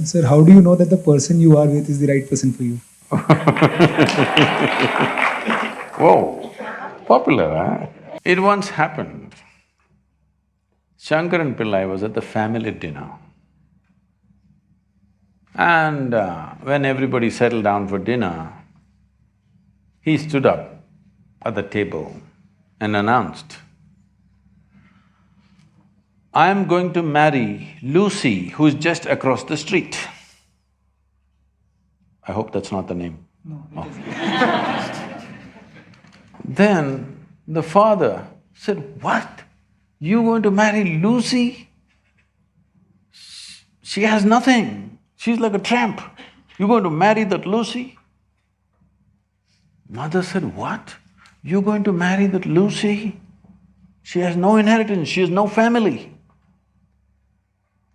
Sir, how do you know that the person you are with is the right person for you? Whoa, popular, huh? It once happened. Shankaran Pillai was at the family dinner. And when everybody settled down for dinner, he stood up at the table and announced, "I am going to marry Lucy, who's just across the street." I hope that's not the name. No. Then the father said, "What? You going to marry Lucy? She has nothing. She's like a tramp. You're going to marry that Lucy?" Mother said, "What? You're going to marry that Lucy? She has no inheritance, she has no family."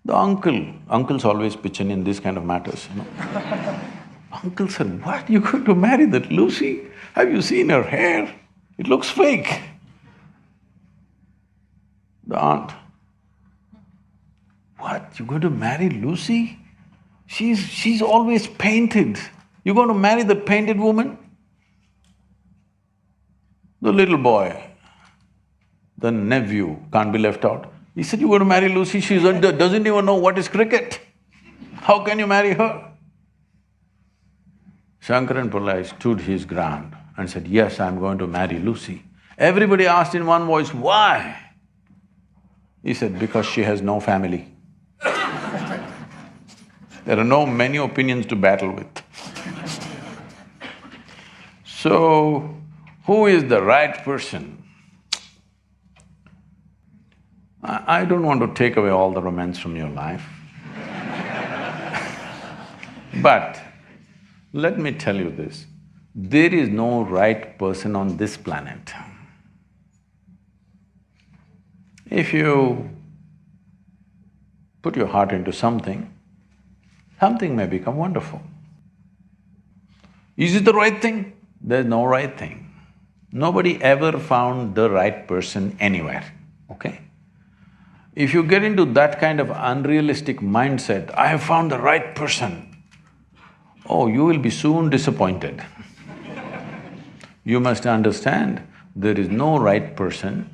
The uncles always pitch in these kind of matters, you know. Uncle said, "What? You're going to marry that Lucy? Have you seen her hair? It looks fake." The aunt, "What? You're going to marry Lucy? She's always painted. You're going to marry that painted woman?" The little boy, the nephew, can't be left out. He said, "You're going to marry Lucy, she doesn't even know what is cricket. How can you marry her?" Shankaran Pillai stood his ground and said, "Yes, I'm going to marry Lucy." Everybody asked in one voice, "Why?" He said, "Because she has no family." There are no many opinions to battle with. So, who is the right person? I don't want to take away all the romance from your life. But let me tell you this, there is no right person on this planet. If you put your heart into something, something may become wonderful. Is it the right thing? There's no right thing. Nobody ever found the right person anywhere, okay? If you get into that kind of unrealistic mindset, "I have found the right person," oh, you will be soon disappointed. You must understand, there is no right person.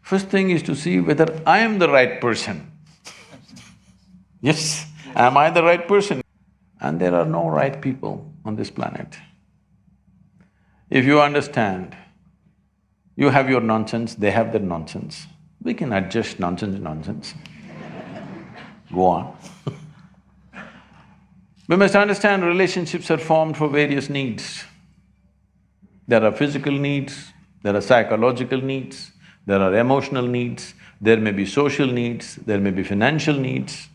First thing is to see whether I am the right person. Yes, am I the right person? And there are no right people on this planet. If you understand, you have your nonsense, they have their nonsense, we can adjust nonsense. Go on. We must understand relationships are formed for various needs. There are physical needs, there are psychological needs, there are emotional needs, there may be social needs, there may be financial needs,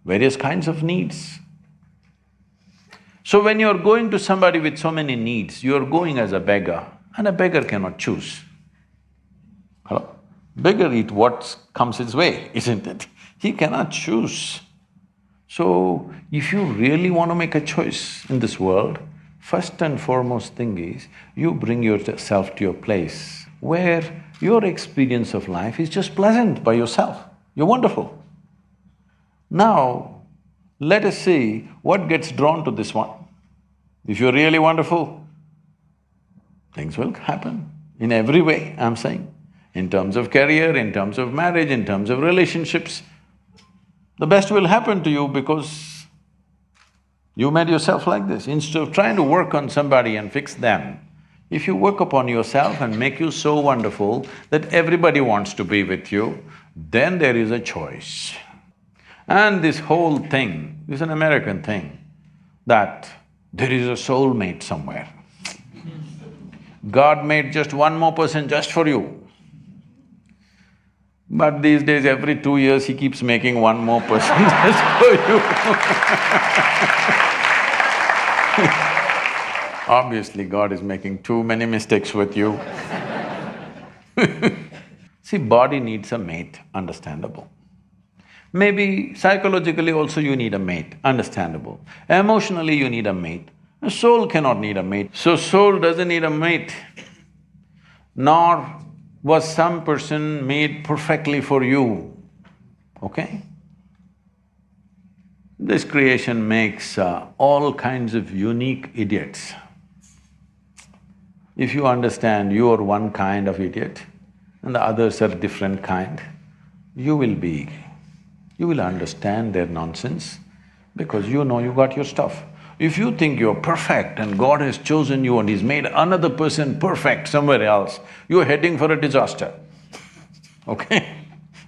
various kinds of needs. So when you're going to somebody with so many needs, you're going as a beggar, and a beggar cannot choose. Hello? Beggar eat what comes his way, isn't it? He cannot choose. So, if you really want to make a choice in this world, first and foremost thing is, you bring yourself to your place where your experience of life is just pleasant by yourself. You're wonderful. Now, let us see what gets drawn to this one. If you're really wonderful, things will happen in every way, I'm saying. In terms of career, in terms of marriage, in terms of relationships, the best will happen to you because you made yourself like this. Instead of trying to work on somebody and fix them, if you work upon yourself and make you so wonderful that everybody wants to be with you, then there is a choice. And this whole thing is an American thing, that there is a soulmate somewhere. God made just one more person just for you. But these days, every 2 years, he keeps making one more person just for you. Obviously, God is making too many mistakes with you. See, body needs a mate, understandable. Maybe psychologically also you need a mate, understandable. Emotionally you need a mate. A soul cannot need a mate. So soul doesn't need a mate, nor was some person made perfectly for you, okay? This creation makes all kinds of unique idiots. If you understand you are one kind of idiot and the others are different kind, you will understand their nonsense because you know you got your stuff. If you think you're perfect and God has chosen you and He's made another person perfect somewhere else, you're heading for a disaster, okay?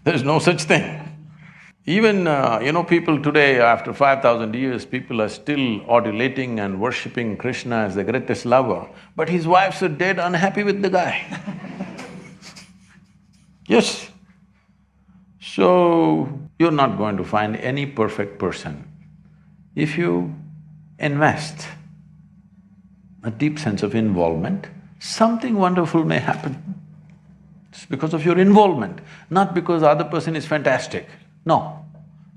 There's no such thing. Even, people today, after 5,000 years, people are still adulating and worshipping Krishna as the greatest lover, but his wives are dead unhappy with the guy. Yes. So, you're not going to find any perfect person. If you invest a deep sense of involvement, something wonderful may happen. It's because of your involvement, not because the other person is fantastic. No.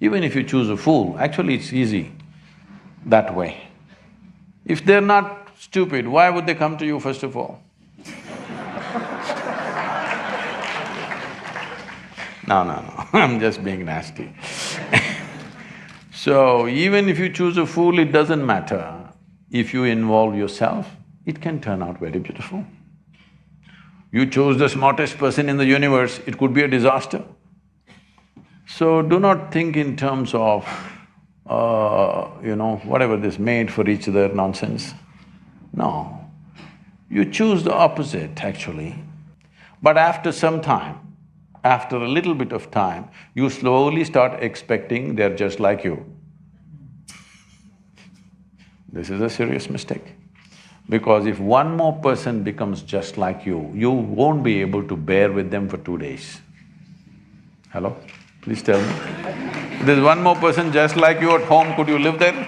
Even if you choose a fool, actually it's easy that way. If they're not stupid, why would they come to you first of all? No, I'm just being nasty. So, even if you choose a fool, it doesn't matter. If you involve yourself, it can turn out very beautiful. You chose the smartest person in the universe, it could be a disaster. So, do not think in terms of, whatever this made for each other nonsense. No, you choose the opposite actually. But after some time, after a little bit of time, you slowly start expecting they're just like you. This is a serious mistake. Because if one more person becomes just like you won't be able to bear with them for 2 days. Hello? Please tell me. There's one more person just like you at home, could you live there?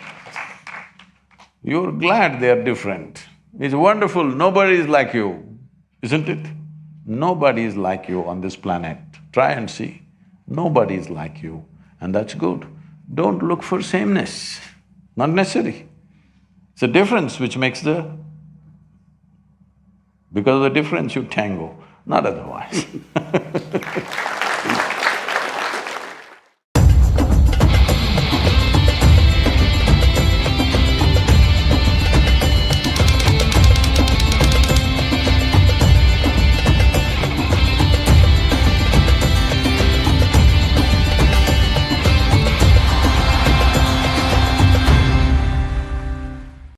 You're glad they're different. It's wonderful, nobody is like you, isn't it? Nobody is like you on this planet. Try and see. Nobody is like you, and that's good. Don't look for sameness, not necessary. It's a difference which makes the… Because of the difference you tango, not otherwise